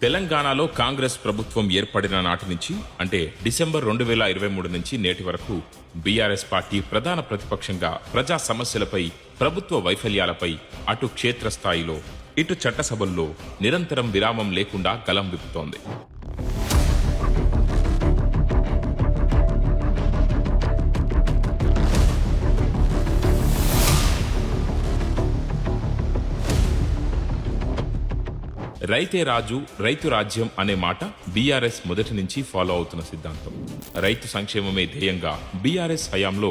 తెలంగాణలో కాంగ్రెస్ ప్రభుత్వం ఏర్పడిన నాటి నుంచి అంటే డిసెంబర్ 2023 నుంచి నేటి వరకు బీఆర్ఎస్ పార్టీ ప్రధాన ప్రతిపక్షంగా ప్రజా సమస్యలపై, ప్రభుత్వ వైఫల్యాలపై అటు క్షేత్రస్థాయిలో ఇటు చట్టసభల్లో నిరంతరం విరామం లేకుండా గలం విప్పుతోంది. రైతే రాజు, రైతు రాజ్యం అనే మాట బీఆర్ఎస్ మొదటి నుంచి ఫాలో అవుతున్న సిద్ధాంతం. రైతు సంక్షేమమే ధ్యేయంగా బీఆర్ఎస్ హయాంలో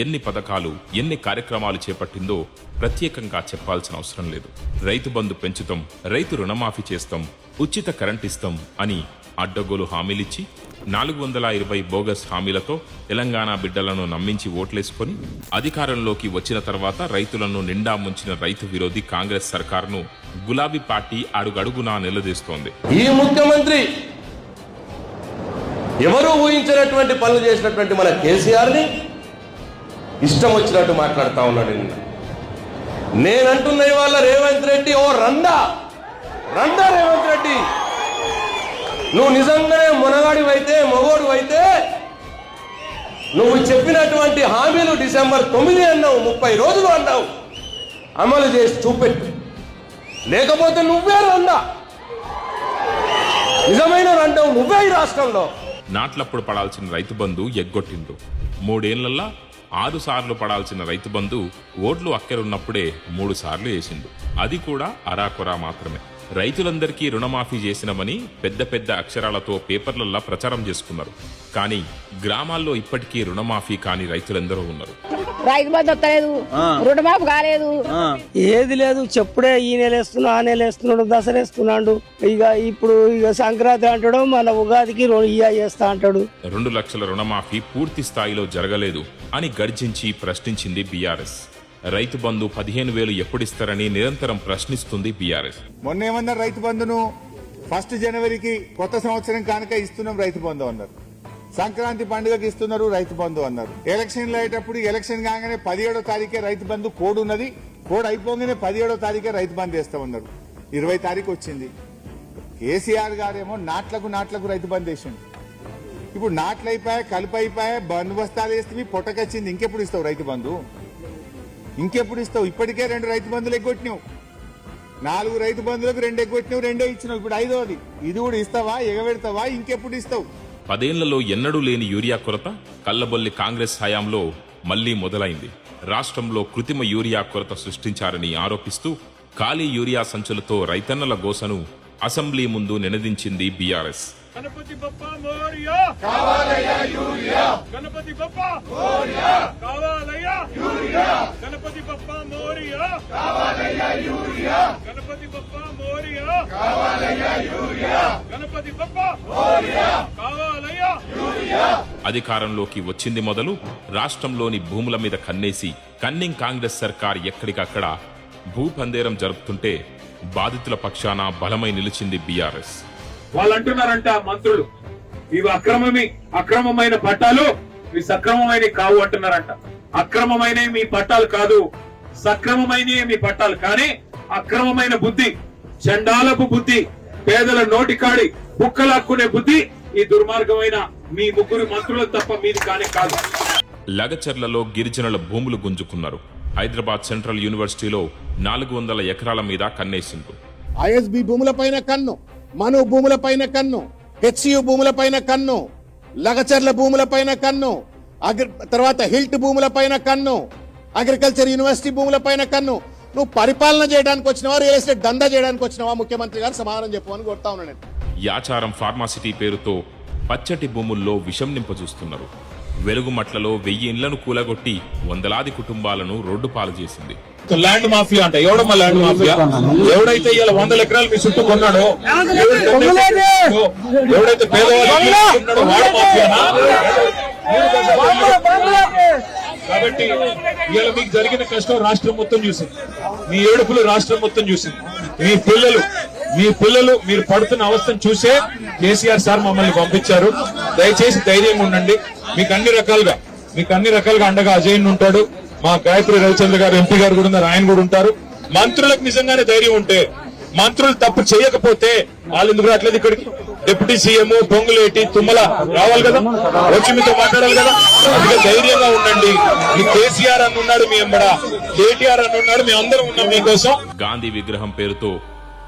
ఎన్ని పథకాలు, ఎన్ని కార్యక్రమాలు చేపట్టిందో ప్రత్యేకంగా చెప్పాల్సిన అవసరం లేదు. రైతు బంధు పెంచుతాం, రైతు రుణమాఫీ చేస్తాం, ఉచిత కరెంట్ ఇస్తాం అని అడ్డగోలు హామీలిచ్చి 420 బోగస్ హామీలతో తెలంగాణ బిడ్డలను నమ్మించి ఓట్లేసుకొని అధికారంలోకి వచ్చిన తర్వాత రైతులను నిండా ముంచిన రైతు విరోధి కాంగ్రెస్ సర్కారును గులాబీ పార్టీ అడుగడుగునా నిలదీస్తోంది. ఈ ముఖ్యమంత్రి ఎవరూ ఊహించినటువంటి పనులు చేసినటువంటి మన కేసీఆర్ ని ఇష్టం వచ్చినట్టు మాట్లాడుతా ఉన్నాడు. నేనంటున్న వాళ్ళ రేవంత్ రెడ్డి ఓ రండా రేవంత్ రెడ్డి, నువ్వు నిజంగానే మొనగాడివైతే, మొగోడు అయితే నువ్వు చెప్పినటువంటి హామీలు డిసెంబర్ 9 అన్నావు, 30 రోజులు అన్నావు, అమలు చేసి చూపెట్టు. లేకపోతే నువ్వే రండా, నిజమైన రండవు నువ్వే ఈ రాష్ట్రంలో. నాట్లప్పుడు పడాల్సిన రైతు బంధు ఎగ్గొట్టిండు. 3 ఏళ్లల్లా 6 సార్లు పడాల్సిన రైతు బంధు ఓట్లు అక్కరున్నప్పుడే 3 సార్లు వేసిండు. అది కూడా అరాకొరా మాత్రమే. రైతులందరికీ రుణమాఫీ చేసినమని పెద్ద పెద్ద అక్షరాలతో పేపర్లల్లా ప్రచారం చేసుకున్నారు. కానీ గ్రామాల్లో ఇప్పటికీ రుణమాఫీ కాని రైతులందరూ ఉన్నారు. రైతు బంధు వస్తలేదు, రుణమాఫీ కాలేదు, ఏది లేదు. చెప్పుడే ఈ నెల వేస్తున్నా, ఆ నెల వేస్తున్నాడు, దసరా వేస్తున్నాడు, ఇప్పుడు సంక్రాంతి అంటాడు, మన ఉగాదికి చేస్తా అంటాడు. 2 లక్షల రుణమాఫీ పూర్తి స్థాయిలో జరగలేదు అని గర్జించి ప్రశ్నించింది బీఆర్ఎస్. రైతు బంధు 15,000 ఎప్పుడిస్తారని నిరంతరం ప్రశ్నిస్తుంది బీఆర్ఎస్. మొన్నేమన్నారు, రైతు బంధును 1 జనవరికి కొత్త సంవత్సరం కానుక ఇస్తున్నాం రైతు బంధు అన్నారు. సంక్రాంతి పండుగకి ఇస్తున్నారు రైతు బంధు అన్నారు. ఎలక్షన్లు అయ్యేటప్పుడు ఎలక్షన్ కాగానే 17వ తారీఖే రైతు బంధు కోడ్ ఉన్నది, కోడ్ అయిపోగానే 17వ తారీఖే రైతు బంధు వేస్తామన్నారు. 20 తారీఖు వచ్చింది. కేసీఆర్ గారేమో నాట్లకు రైతు బంధు వేసిండు. ఇప్పుడు నాట్లు అయిపోయా, కలుపు అయిపోయా, బంధు బస్తాలు వేస్తే పొట్టకొచ్చింది. ఇంకెప్పుడు ఇస్తావు రైతు బంధు? ఇంకెప్పుడు ఇస్తావు? ఇప్పటికే 2 రైతు బంధులు ఎగ్గొట్టినావు. 4 రైతు బంధులకు 2 ఎగ్గొట్టినావు, 2 ఇచ్చినావు. ఇప్పుడు 5వది. ఇది కూడా ఇస్తావా? ఎగబెడతావా? ఇంకెప్పుడు ఇస్తావు? 10 ఏళ్లలో ఎన్నడూ లేని యూరియా కొరత కల్లబొల్లి కాంగ్రెస్ హయాంలో మళ్లీ మొదలైంది. రాష్ట్రంలో కృత్రిమ యూరియా కొరత సృష్టించారని ఆరోపిస్తూ ఖాళీ యూరియా సంచులతో రైతన్నల గోసను అసెంబ్లీ ముందు నినదించింది బీఆర్ఎస్. గణపతి బప్పా మోరియా, కావాలయ్యా యూరియా, గణపతి బప్పా మోరియా, కావాలయ్యా యూరియా, గణపతి బప్పా మోరియా, కావాలయ్యా యూరియా, గణపతి బప్పా మోరియా, కావాలయ్యా యూరియా, గణపతి బప్పా మోరియా, కావాలయ్యా యూరియా. అధికారంలోకి వచ్చింది మొదలు రాష్ట్రంలోని భూముల మీద కన్నేసి కన్నింగ్ కాంగ్రెస్ సర్కార్ ఎక్కడికక్కడ భూపందేరం జరుపుతుంటే బాధితుల పక్షాన బలమై నిలిచింది బీఆర్ఎస్. వాళ్ళు అంటున్నారంట మంత్రులు, ఇవి అక్రమమైన పట్టాలు, ఇవి సక్రమమైన కావు అంటున్నారంట. అక్రమమైన మీ పట్టాలు కాదు, సక్రమమైన మీ పట్టాలు. కానీ అక్రమమైన బుద్ధి, చండాలపు బుద్ధి, పేదల నోటికాడి కుక్కలాక్కునే బుద్ధి ఈ దుర్మార్గమైన మీ 3 మంత్రులకు తప్ప మీది కానే కాదు. లగచర్లలో గిరిజనుల భూములు గుంజుకున్నారు. హైదరాబాద్ సెంట్రల్ యూనివర్సిటీలో 400 ఎకరాల మీద కన్నేసిండ్రు. ఐఎస్బి భూములపైన కన్ను, మను భూములపైన కన్ను, హెచ్సియు భూములపైన కన్ను, లగచర్ల భూములపైన కన్ను, తర్వాత హిల్ట్ భూములపైన కన్ను, అగ్రికల్చర్ యూనివర్సిటీ భూములపైన కన్ను. నువ్వు పరిపాలన చేయడానికి వచ్చినవా, రియల్ ఎస్టేట్ దందా చేయడానికి వచ్చినవా? ముఖ్యమంత్రి గారు సమాధానం చెప్పమని కొడతా ఉన్నాను. యాచారం ఫార్మాసిటీ పేరుతో పచ్చటి భూముల్లో విషం నింపజూస్తున్నారు. వెలుగుమట్లలో 1000 ఇండ్లను కూలగొట్టి వందలాది కుటుంబాలను రోడ్డు పాలు చేసింది. ల్యాండ్ మాఫియా అంట. ఎవడమ్మా ల్యాండ్ మాఫియా? ఎవడైతే ఇలా 100 ఎకరాలు మీ చుట్టూ కొన్నాడో, ఎవడైతే పేదవాళ్ళు వాడు మాఫియానా? కాబట్టి ఇలా మీకు జరిగిన కష్టం రాష్ట్రం మొత్తం చూసింది, మీ ఏడుపులు రాష్ట్రం మొత్తం చూసింది. మీ పిల్లలు మీరు పడుతున్న అవస్థను చూసే కేసీఆర్ సార్ మమ్మల్ని పంపించారు. దయచేసి ధైర్యంగా ఉండండి. మీకు అన్ని రకాలుగా అండగా అజయ్ ఉంటాడు, మా గాయత్రి రవిచంద్ర గారు ఎంపీ గారు కూడా ఉన్నారు, ఆయన కూడా ఉంటారు. మంత్రులకు నిజంగానే ధైర్యం ఉంటే, మంత్రులు తప్పు చేయకపోతే వాళ్ళు ఎందుకు రావట్లేదు ఇక్కడికి? డిప్యూటీ సీఎం పొంగులేటి తుమ్మల రావాలి కదా, వచ్చి మీతో మాట్లాడాలి కదా. అందుకే ధైర్యంగా ఉండండి. మీ కేసీఆర్ అని ఉన్నాడు మీ ఎంబడ, కేటీఆర్ అని ఉన్నాడు, మీ అందరం ఉన్నాం మీకోసం. గాంధీ విగ్రహం పేరుతో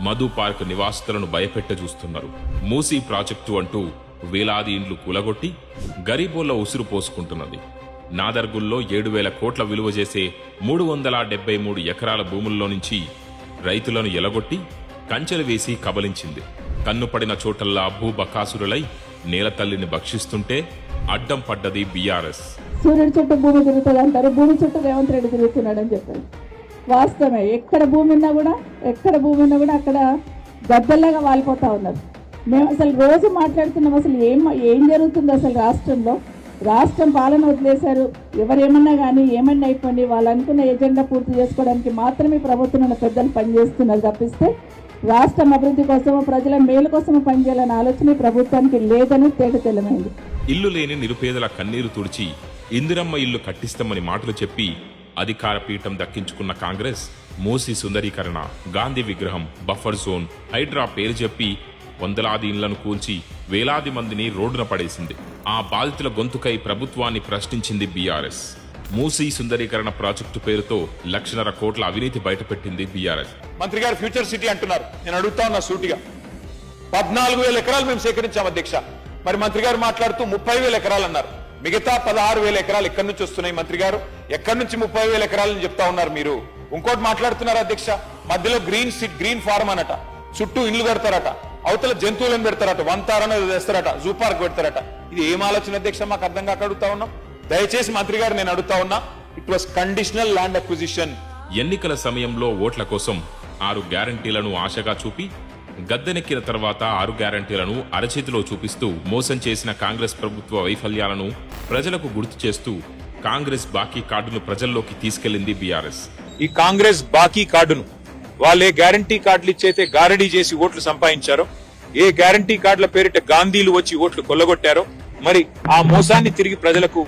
మధు పార్క్ నివాసితులను భయపెట్ట చూస్తున్నారు. మూసీ ప్రాజెక్టు అంటూ వేలాది ఇండ్లు కూలగొట్టి గరీబోళ్ల ఉసురు పోసుకుంటున్నది. నాదర్గుల్లో 7,000 కోట్ల విలువ చేసే 373 ఎకరాల భూముల్లో నుంచి రైతులను ఎలగొట్టి కంచెలు వేసి కబలించింది. కన్నుపడిన చోటల్లా భూబకాసురులై నేలతల్లిని భక్షిస్తుంటే అడ్డం పడ్డది బీఆర్ఎస్. సూర్యుడి చుట్టూ భూమి తిరుగుతుంది అంటారు, భూమి చుట్టూ రేవంత్ రెడ్డి తిరుగుతున్నాడని చెప్పారు. వాస్తవమే. ఎక్కడ భూమి ఉన్నా కూడా అక్కడ గద్దల్లాగా వాలిపోతా ఉన్నారు. మేము అసలు రోజు మాట్లాడుతున్నాం, అసలు ఏం జరుగుతుంది అసలు రాష్ట్రంలో. రాష్ట్రం పాలన వదిలేశారు. ఎవరేమన్నా కానీ ఏమన్నా అయిపోయింది, వాళ్ళు అనుకున్న ఎజెండా పూర్తి చేసుకోవడానికి మాత్రమే ప్రభుత్వంలో పెద్దలు పనిచేస్తున్నారు తప్పిస్తే రాష్ట్రం అభివృద్ధి కోసమో ప్రజల మేలు కోసమో పనిచేయాలనే ఆలోచన ప్రభుత్వానికి లేదని తేటతెల్లమైంది. ఇల్లు లేని నిరుపేదల కన్నీరు తుడిచి ఇందిరమ్మ ఇల్లు కట్టిస్తామని మాటలు చెప్పి అధికార పీఠం దక్కించుకున్న కాంగ్రెస్ మూసీ సుందరీకరణ, గాంధీ విగ్రహం, బఫర్ జోన్, హైడ్రా పేరు చెప్పి వందలాది ఇళ్లను కూల్చి వేలాది మందిని రోడ్డున పడేసింది. ఆ బాధితుల గొంతుకై ప్రభుత్వాన్ని ప్రశ్నించింది బీఆర్ఎస్. మూసీ సుందరీకరణ ప్రాజెక్టు పేరుతో 1,50,000 కోట్ల అవినీతి బయటపెట్టింది బీఆర్ఎస్. మంత్రి గారు ఫ్యూచర్ సిటీ అంటున్నారు. నేను అడుగుతా ఉన్నా సూటిగా, 14,000 ఎకరాలు మేము సేకరించాం అధ్యక్ష. మరి మంత్రి గారు మాట్లాడుతూ 30,000 ఎకరాలు అన్నారు. మిగతా 16,000 ఎకరాలు ఎక్కడి నుంచి వస్తున్నాయి మంత్రి గారు? ఎక్కడి నుంచి 30,000 ఎకరాలని చెప్తా ఉన్నారు మీరు? ఇంకోటి మాట్లాడుతున్నారు అధ్యక్ష, మధ్యలో గ్రీన్ ఫార్మ్ అనట, చుట్టూ ఇల్లు కడతారట, అవతల జంతువులను పెడతారట, వంతారని వేస్తారట, జూ పార్క్ పెడతారట. ఇది ఏం ఆలోచన అధ్యక్ష? మాకు అర్థం కాక అడుగుతా ఉన్నాం. దయచేసి మంత్రి గారు నేను అడుగుతా ఉన్నా, it was conditional land acquisition. ఎన్నికల సమయంలో ఓట్ల కోసం 6 గ్యారంటీలను ఆశగా చూపి గద్దెనెక్కిన తర్వాత 6 గ్యారంటీలను అరచేతిలో చూపిస్తూ మోసం చేసిన కాంగ్రెస్ ప్రభుత్వ వైఫల్యాలను ప్రజలకు గుర్తు చేస్తూ కాంగ్రెస్ బాకీ కార్డును ప్రజల్లోకి తీసుకెళ్లింది బీఆర్ఎస్. ఈ కాంగ్రెస్ బాకీ కార్డును వాళ్ళే గ్యారంటీ కార్డులు ఇచ్చైతే గారడీ చేసి ఓట్లు సంపాదించారో, ఏ గ్యారంటీ కార్డుల పేరిట గాంధీలు వచ్చి ఓట్లు కొల్లగొట్టారో, మరి ఆ మోసాన్ని తిరిగి ప్రజలకు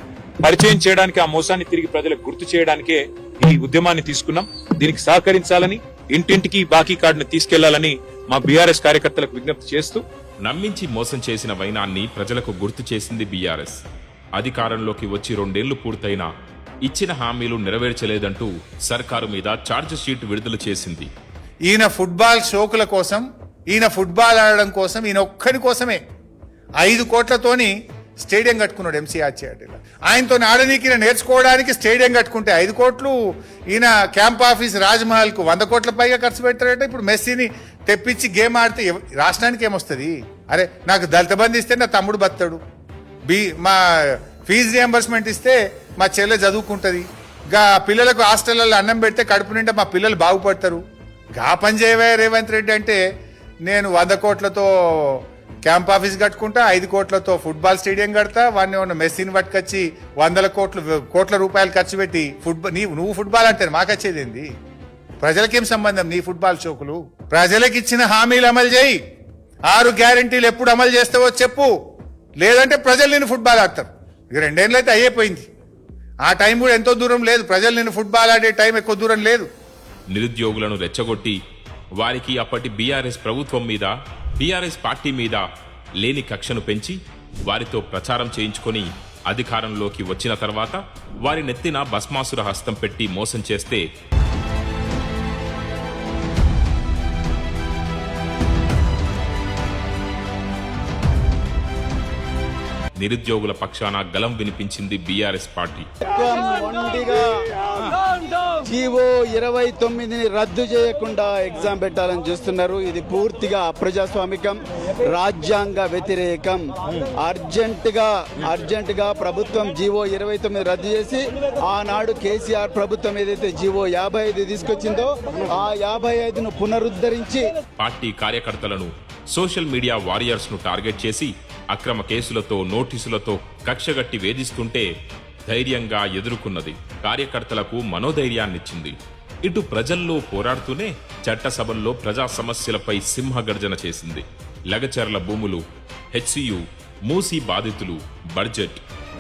పరిచయం చేయడానికి, ఆ మోసాన్ని తిరిగి ప్రజలకు గుర్తు చేయడానికే ఈ ఉద్యమాన్ని తీసుకున్నాం. దీనికి సహకరించాలని, ఇంటింటికి బాకీ కార్డును తీసుకెళ్లాలని మా బీఆర్ఎస్ కార్యకర్తలకు విజ్ఞప్తి చేస్తూ, నమ్మించి మోసం చేసిన వైనాన్ని ప్రజలకు గుర్తు చేసింది బీఆర్ఎస్. అధికారంలోకి వచ్చి 2 ఏళ్లు పూర్తయినా ఇచ్చిన హామీలు నెరవేర్చలేదంటూ సర్కారు మీద ఛార్జ్ షీట్ విడుదల చేసింది. ఈయన ఫుట్బాల్ షోకుల కోసం, ఈయన ఫుట్బాల్ ఆడడం కోసం, ఈయన ఒక్కడి కోసమే 5 కోట్లతోని స్టేడియం కట్టుకున్నాడు ఎంసీఆర్ చేయాలి. ఆయనతో ఆడనీకి నేర్చుకోవడానికి స్టేడియం కట్టుకుంటే 5 కోట్లు, ఈయన క్యాంప్ ఆఫీస్ రాజ్మహల్కు 100 కోట్ల పైగా ఖర్చు పెడతాడట. ఇప్పుడు మెస్సీని తెప్పించి గేమ్ ఆడితే రాష్ట్రానికి ఏమొస్తుంది? అరే నాకు దళిత బంధు ఇస్తే నా తమ్ముడు బతాడు, మా ఫీజు రియంబర్స్మెంట్ ఇస్తే మా చెల్లె చదువుకుంటుంది, గా పిల్లలకు హాస్టల్లో అన్నం పెడితే కడుపు నిండా మా పిల్లలు బాగుపడతారు. గా పని చేయవే రేవంత్ రెడ్డి అంటే, నేను 100 కోట్లతో క్యాంప్ ఆఫీస్ కట్టుకుంటా, 5 కోట్లతో ఫుట్బాల్ స్టేడియం కడతా, వాడిని ఉన్న మెస్సీని పట్టుకొచ్చి 100 కోట్ల రూపాయలు ఖర్చు పెట్టి నువ్వు ఫుట్బాల్ అంటే మాకొచ్చేది ఏంది? ప్రజలకేం సంబంధం నీ ఫుట్బాల్ షోకులు? ప్రజలకు ఇచ్చిన హామీలు అమలు చేయి. 6 గ్యారంటీలు ఎప్పుడు అమలు చేస్తావో చెప్పు, లేదంటే ప్రజలు నేను ఫుట్బాల్ ఆడతారు. ఇక 2 ఏళ్ళు అయితే అయిపోయింది. ఆ టైం కూడా ఎంతో దూరం లేదు. ప్రజలు నేను ఫుట్బాల్ ఆడే టైం ఎక్కువ దూరం లేదు. నిరుద్యోగులను రెచ్చగొట్టి వారికి అప్పటి బీఆర్ఎస్ ప్రభుత్వం మీద, బీఆర్ఎస్ పార్టీ మీద లేని కక్షను పెంచి వారితో ప్రచారం చేయించుకొని అధికారంలోకి వచ్చిన తర్వాత వారి నెత్తిన భస్మాసుర హస్తం పెట్టి మోసం చేస్తే నిరుద్యోగుల పక్షాన గలం వినిపించింది బీఆర్ఎస్ పార్టీ. జీవో 29ని రద్దు చేయకుండా ఎగ్జామ్ పెట్టాలని చూస్తున్నారు. ఇది పూర్తిగా అప్రజాస్వామికం, రాజ్యాంగ వ్యతిరేకం. అర్జెంట్ గా ప్రభుత్వం జీవో 29 రద్దు చేసి, ఆనాడు కేసీఆర్ ప్రభుత్వం ఏదైతే జీవో 55 తీసుకొచ్చిందో ఆ 55ను పునరుద్ధరించి పార్టీ కార్యకర్తలను, సోషల్ మీడియా వారియర్స్ ను టార్గెట్ చేసి అక్రమ కేసులతో, నోటీసులతో కక్షగట్టి వేధిస్తుంటే ధైర్యంగా ఎదుర్కొన్నది. కార్యకర్తలకు మనోధైర్యాన్నిచ్చింది. ఇటు ప్రజల్లో పోరాడుతూనే చట్టసభల్లో ప్రజా సమస్యలపై సింహగర్జన చేసింది. లగచర్ల భూములు, హెచ్సియు, మూసీ బాధితులు, బడ్జెట్,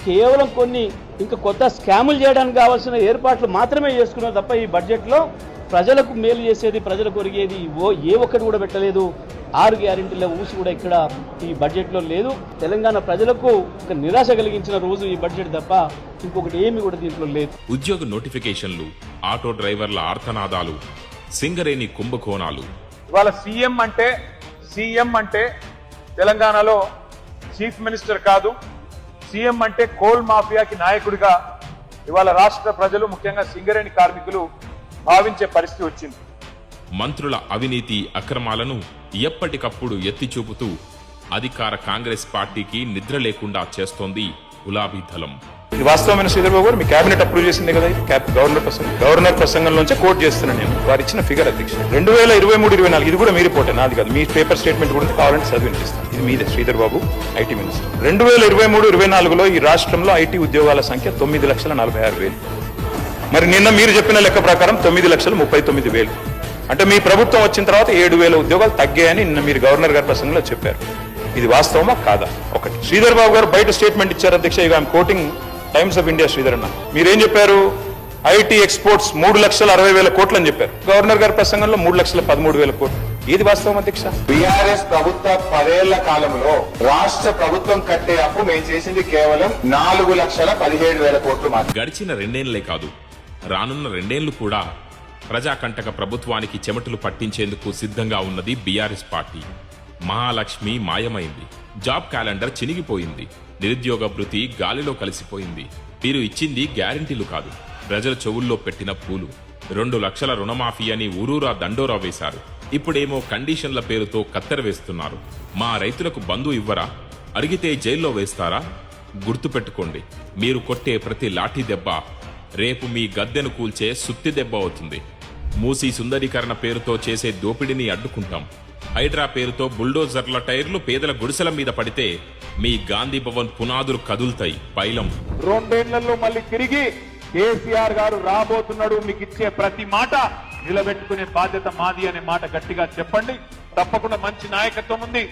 కేవలం కొన్ని ఇంకా కొత్త స్కాములు చేయడానికి కావాల్సిన ఏర్పాట్లు మాత్రమే చేసుకున్నారు తప్ప ఈ బడ్జెట్లో ప్రజలకు మేలు చేసేది, ప్రజలకు ఒరిగేది ఏ ఒక్కటి కూడా పెట్టలేదు. 6 గ్యారెంటీల ఊసి కూడా ఇక్కడ ఈ బడ్జెట్లో లేదు. తెలంగాణ ప్రజలకు ఒక నిరాశ కలిగించిన రోజు ఈ బడ్జెట్ తప్ప ఇంకొకటి ఏమి కూడా దీంట్లో లేదు. ఉద్యోగ నోటిఫికేషన్లు, ఆటో డ్రైవర్ల ఆర్తనాదాలు, సింగరేణి కుంభకోణాలు. ఇవాళ సీఎం అంటే తెలంగాణలో చీఫ్ మినిస్టర్ కాదు, సీఎం అంటే కోల్ మాఫియాకి నాయకుడిగా ఇవాళ రాష్ట్ర ప్రజలు, ముఖ్యంగా సింగరేణి కార్మికులు భావించే పరిస్థితి వచ్చింది. మంత్రుల అవినీతి అక్రమాలను ఎప్పటికప్పుడు ఎత్తి చూపుతూ అధికార కాంగ్రెస్ పార్టీకి నిద్ర లేకుండా చేస్తోంది గులాబీ దళం. ఇది వాస్తవమైన శ్రీధర్బాబు గారు మీ కేబినెట్ అప్రూవ్ చేసింది కదా, గవర్నర్ ప్రసంగంలోంచి కోట్ చేస్తున్నాను నేను. వారు ఇచ్చిన ఫిగర్ అధ్యక్ష 2023-24 ఇది కూడా మీ రిపోర్టే, నాది కాదు. మీ పేపర్ స్టేట్మెంట్ కూడా కావాలంటే చదివి వినిపిస్తాను. ఇది మీదే శ్రీధర్బాబు, ఐటీ మినిస్టర్. 2023-24లో ఈ రాష్ట్రంలో ఐటీ ఉద్యోగాల సంఖ్య 9,46,000. మరి నిన్న మీరు చెప్పిన లెక్క ప్రకారం 9,39,000. అంటే మీ ప్రభుత్వం వచ్చిన తర్వాత 7,000 ఉద్యోగాలు తగ్గాయని నిన్న మీరు గవర్నర్ గారి ప్రసంగంలో చెప్పారు. ఇది వాస్తవమా కాదా? ఒకటి. శ్రీధర్ బాబు గారు బయట స్టేట్మెంట్ ఇచ్చారు అధ్యక్ష, ఇక I'm quoting times of India Sridhar అన్న. మీరేం చెప్పారు? ఐటీ ఎక్స్పోర్ట్స్ 3,60,000 కోట్లు అని చెప్పారు. గవర్నర్ గారి ప్రసంగంలో 3,13,000 కోట్లు. ఏది వాస్తవం అధ్యక్ష? బీఆర్ఎస్ ప్రభుత్వ 10 ఏళ్ల కాలంలో రాష్ట్ర ప్రభుత్వం కట్టే అప్పు మేము చేసింది కేవలం 4,17,000 కోట్లు మాత్రమే. గడిచిన 2 ఏళ్లే కాదు, రానున్న 2 ఏళ్లు కూడా ప్రజాకంటక ప్రభుత్వానికి చెమటలు పట్టించేందుకు సిద్ధంగా ఉన్నది బీఆర్ఎస్ పార్టీ. మహాలక్ష్మి మాయమైంది, జాబ్ క్యాలెండర్ చినిగిపోయింది, నిరుద్యోగ భృతి గాలిలో కలిసిపోయింది. మీరు ఇచ్చింది గ్యారెంటీలు కాదు, ప్రజల చెవుల్లో పెట్టిన పూలు. 2 లక్షల రుణమాఫీ అని ఊరూరా దండోరా వేశారు. ఇప్పుడేమో కండిషన్ల పేరుతో కత్తెర వేస్తున్నారు. మా రైతులకు బంధు ఇవ్వరా? అడిగితే జైల్లో వేస్తారా? గుర్తుపెట్టుకోండి, మీరు కొట్టే ప్రతి లాఠీ దెబ్బ రేపు మీ గద్దెను కూల్చే సుత్తి దెబ్బ అవుతుంది. మూసీ సుందరీకరణ పేరుతో చేసే దోపిడీని అడ్డుకుంటాం. హైడ్రా పేరుతో బుల్డోజర్ల టైర్లు పేదల గుడిసెల మీద పడితే మీ గాంధీ భవన్ పునాదులు కదులుతాయి. పైలం 2 ఏళ్లలో మళ్ళీ తిరిగి కేసీఆర్ గారు రాబోతున్నాడు. మీకు ఇచ్చే ప్రతి మాట నిలబెట్టుకునే బాధ్యత మాది అనే మాట గట్టిగా చెప్పండి. తప్పకుండా మంచి నాయకత్వం ఉంది,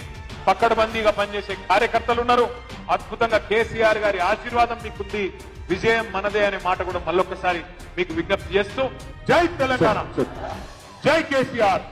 పక్కడబందీగా పనిచేసే కార్యకర్తలు ఉన్నారు. అద్భుతంగా కేసీఆర్ గారి ఆశీర్వాదం మీకుంది. విజయం మనదే అనే మాట కూడా మళ్ళొక్కసారి మీకు విజ్ఞప్తి చేస్తూ, జై తెలంగాణ, జై కేసీఆర్.